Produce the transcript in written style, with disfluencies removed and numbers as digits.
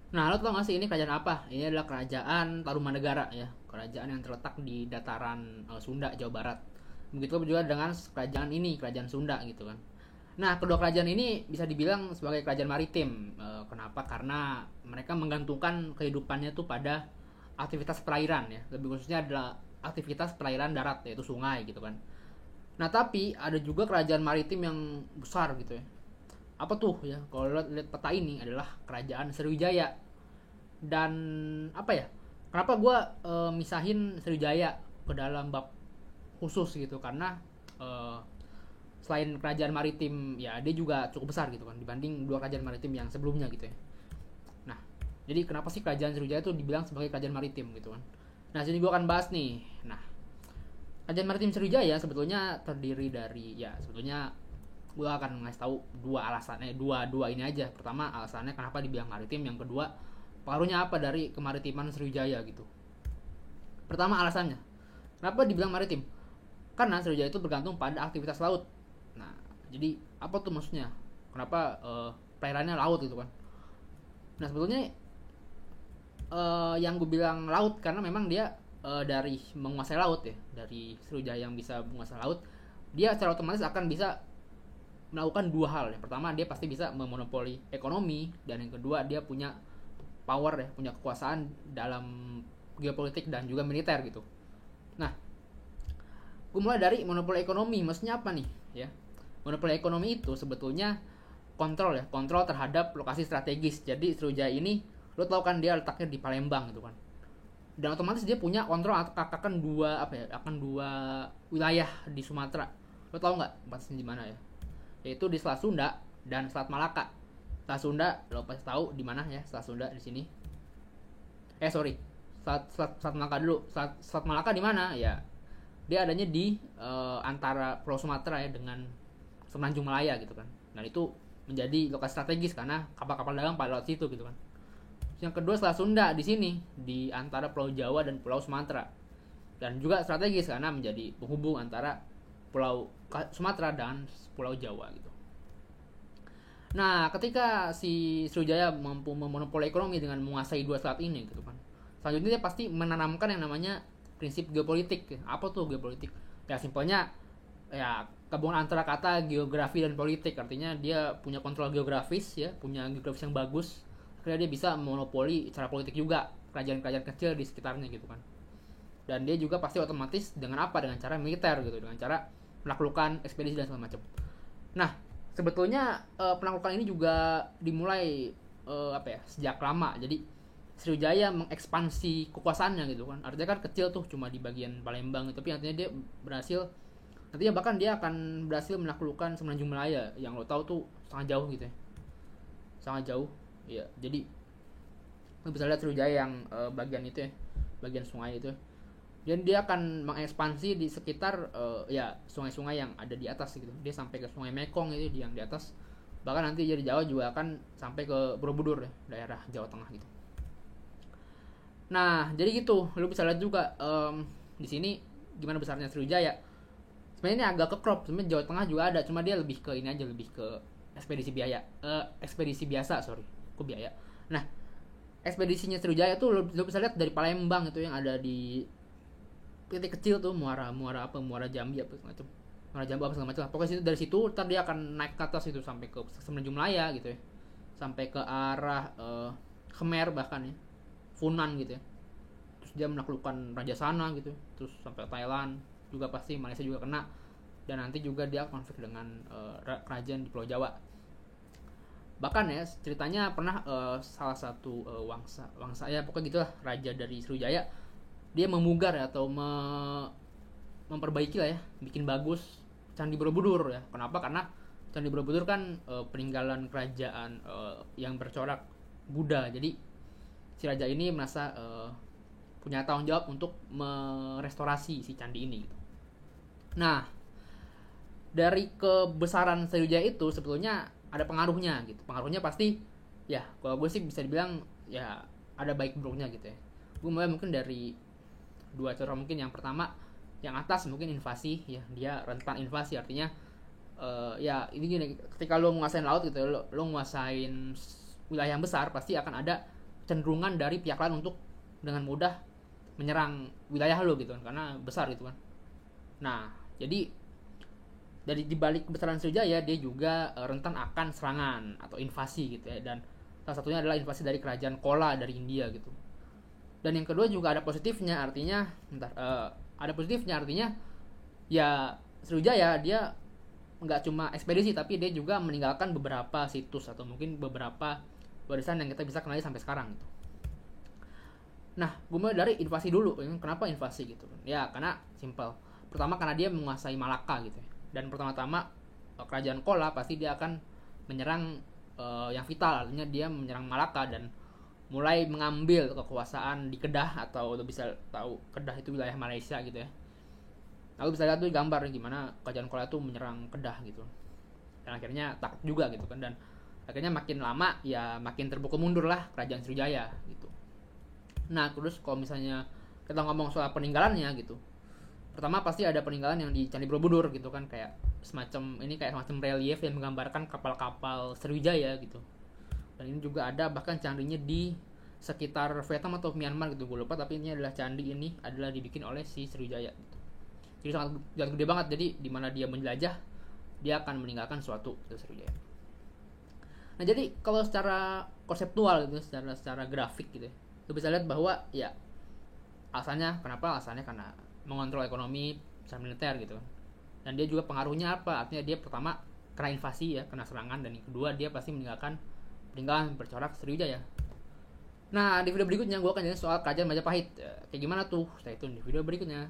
Nah, lo tau gak sih ini kerajaan apa? Ini adalah kerajaan Tarumanegara ya, kerajaan yang terletak di dataran Sunda, Jawa Barat. Begitu juga dengan kerajaan ini, kerajaan Sunda gitu kan. Nah, kedua kerajaan ini bisa dibilang sebagai kerajaan maritim. Kenapa? Karena mereka menggantungkan kehidupannya tuh pada aktivitas perairan ya. Lebih khususnya adalah aktivitas perairan darat yaitu sungai gitu kan. Nah, tapi ada juga kerajaan maritim yang besar gitu ya. Apa tuh ya? Kalau lihat peta ini adalah kerajaan Sriwijaya. Dan apa ya? Kenapa gue misahin Sriwijaya ke dalam bab khusus gitu? Karena uh, selain kerajaan maritim ya dia juga cukup besar gitu kan dibanding dua kerajaan maritim yang sebelumnya gitu ya. Nah, jadi kenapa sih kerajaan Sriwijaya itu dibilang sebagai kerajaan maritim gitu kan? Nah, sini gue akan bahas nih. Nah, kerajaan maritim Sriwijaya sebetulnya terdiri dari ya sebetulnya gue akan ngasih tahu dua alasannya, dua ini aja. Pertama alasannya kenapa dibilang maritim, yang kedua pengaruhnya apa dari kemaritiman Sriwijaya gitu. Pertama alasannya, kenapa dibilang maritim? Karena Sriwijaya itu bergantung pada aktivitas laut. Nah, jadi apa tuh maksudnya? Kenapa perairannya laut gitu kan? Nah, sebetulnya yang gue bilang laut karena memang dia dari menguasai laut ya, dari Sriwijaya yang bisa menguasai laut, dia secara otomatis akan bisa melakukan dua hal. Yang pertama dia pasti bisa memonopoli ekonomi, dan yang kedua dia punya power ya, punya kekuasaan dalam geopolitik dan juga militer gitu. Nah, gue mulai dari monopoli ekonomi. Maksudnya apa nih ya? Monopoli ekonomi itu sebetulnya kontrol ya, kontrol terhadap lokasi strategis. Jadi Sriwijaya ini lo tau kan dia letaknya di Palembang gitu kan, dan otomatis dia punya kontrol akan dua apa ya, akan dua wilayah di Sumatera. Lo tau nggak tempatnya di mana ya? Yaitu di Selat Sunda dan Selat Malaka. Selat Sunda lo pasti tahu di mana ya? Selat Sunda di sini. Sorry, Selat Malaka dulu. Selat Malaka di mana ya? Dia adanya di antara Pulau Sumatera ya dengan Semenanjung Malaya gitu kan. Dan itu menjadi lokasi strategis karena kapal-kapal dagang pada lewat situ gitu kan. Yang kedua Selat Sunda di sini di antara Pulau Jawa dan Pulau Sumatera, dan juga strategis karena menjadi penghubung antara Pulau Sumatera dan Pulau Jawa gitu. Nah, ketika si Sriwijaya mampu memonopoli ekonomi dengan menguasai dua selat ini gitu kan, selanjutnya dia pasti menanamkan yang namanya prinsip geopolitik. Apa tuh geopolitik? Ya simpelnya ya gabungan antara kata geografi dan politik. Artinya dia punya kontrol geografis ya, punya geografis yang bagus. Akhirnya dia bisa monopoli secara politik juga kerajaan-kerajaan kecil di sekitarnya gitu kan. Dan dia juga pasti otomatis dengan apa? Dengan cara militer gitu, dengan cara melakukan ekspedisi dan segala macam. Nah, sebetulnya penaklukan ini juga dimulai apa ya, sejak lama. Jadi Sriwijaya mengekspansi kekuasaannya gitu kan. Artinya kan kecil tuh cuma di bagian Palembang, tapi artinya dia berhasil, nantinya bahkan dia akan berhasil menaklukkan Semenanjung Malaya yang lo tahu tuh sangat jauh gitu ya. Sangat jauh. Iya, jadi lo bisa lihat Sriwijaya yang bagian itu ya, bagian sungai itu. Dan dia akan mengekspansi di sekitar ya sungai-sungai yang ada di atas gitu. Dia sampai ke Sungai Mekong itu yang di atas. Bahkan nanti jadi Jawa juga akan sampai ke Borobudur ya, daerah Jawa Tengah gitu. Nah, jadi gitu. Lu bisa lihat juga di sini gimana besarnya Sriwijaya. Sebenarnya ini agak ke crop. Sebenarnya Jawa Tengah juga ada, cuma dia lebih ke ini aja, lebih ke ekspedisi biaya. Ekspedisi biasa, sorry. Kok biaya? Nah, ekspedisinya Sriwijaya tuh lu bisa lihat dari Palembang itu yang ada di titik kecil tuh, muara muara apa, muara Jambi apa segala macam, muara Jambu apa segala macam. Pokoknya situ, dari situ ntar dia akan naik ke atas itu sampai ke Semenanjung Malaya gitu ya, sampai ke arah Khmer bahkan ya, Funan gitu ya. Terus dia menaklukkan Raja Sana gitu, terus sampai Thailand juga, pasti Malaysia juga kena, dan nanti juga dia konflik dengan kerajaan di Pulau Jawa. Bahkan ya ceritanya pernah salah satu wangsa ya pokoknya gitulah, raja dari Sriwijaya, dia memugar ya, atau memperbaiki lah ya, bikin bagus Candi Borobudur ya. Kenapa? Karena Candi Borobudur kan peninggalan kerajaan yang bercorak Buddha. Jadi si raja ini merasa punya tanggung jawab untuk merestorasi si candi ini gitu. Nah, dari kebesaran Sriwijaya itu sebetulnya ada pengaruhnya gitu. Pengaruhnya pasti ya kalau gue sih bisa dibilang ya ada baik buruknya gitu ya. Gue mulai mungkin dari dua cara. Mungkin yang pertama, yang atas mungkin invasi ya, dia rentan invasi. Artinya ya ini gini, ketika lo nguasain laut gitu, lo nguasain wilayah yang besar, pasti akan ada kecenderungan dari pihak lain untuk dengan mudah menyerang wilayah lo gitu kan, karena besar gitu kan. Nah, jadi dari dibalik kebesaran Sriwijaya dia juga rentan akan serangan atau invasi gitu ya, dan salah satunya adalah invasi dari kerajaan Kola dari India gitu. Dan yang kedua juga ada positifnya, artinya ada positifnya artinya ya Sriwijaya dia nggak cuma ekspedisi tapi dia juga meninggalkan beberapa situs atau mungkin beberapa warisan yang kita bisa kenali sampai sekarang gitu. Nah, gue mulai dari invasi dulu. Kenapa invasi gitu? Ya, karena simple. Pertama karena dia menguasai Malaka gitu ya. Dan pertama-tama kerajaan Kola pasti dia akan menyerang yang vital, artinya dia menyerang Malaka dan mulai mengambil kekuasaan di Kedah, atau lo bisa tahu Kedah itu wilayah Malaysia gitu ya. Lalu bisa lihat tuh gambar gimana kerajaan Kola itu menyerang Kedah gitu. Dan akhirnya takut juga gitu kan, dan akhirnya makin lama ya makin terpukul mundur lah kerajaan Sriwijaya gitu. Nah, terus kalau misalnya kita ngomong soal peninggalannya gitu, pertama pasti ada peninggalan yang di Candi Borobudur gitu kan, kayak semacam relief yang menggambarkan kapal-kapal Sriwijaya gitu. Dan ini juga ada bahkan candinya di sekitar Vietnam atau Myanmar gitu, gue lupa, tapi ini adalah candi ini adalah dibikin oleh si Sriwijaya gitu. Jadi sangat gede banget, jadi di mana dia menjelajah dia akan meninggalkan suatu Sriwijaya. Nah, jadi kalau secara konseptual gitu, secara grafik gitu ya, lo bisa lihat bahwa ya alasannya karena mengontrol ekonomi secara militer gitu. Dan dia juga pengaruhnya apa? Artinya dia pertama kena invasi ya, kena serangan, dan yang kedua dia pasti meninggalkan peninggalan bercorak Sriwijaya. Nah, di video berikutnya gue akan jelasin soal kerajaan Majapahit. Kayak gimana tuh? Stay tune di video berikutnya.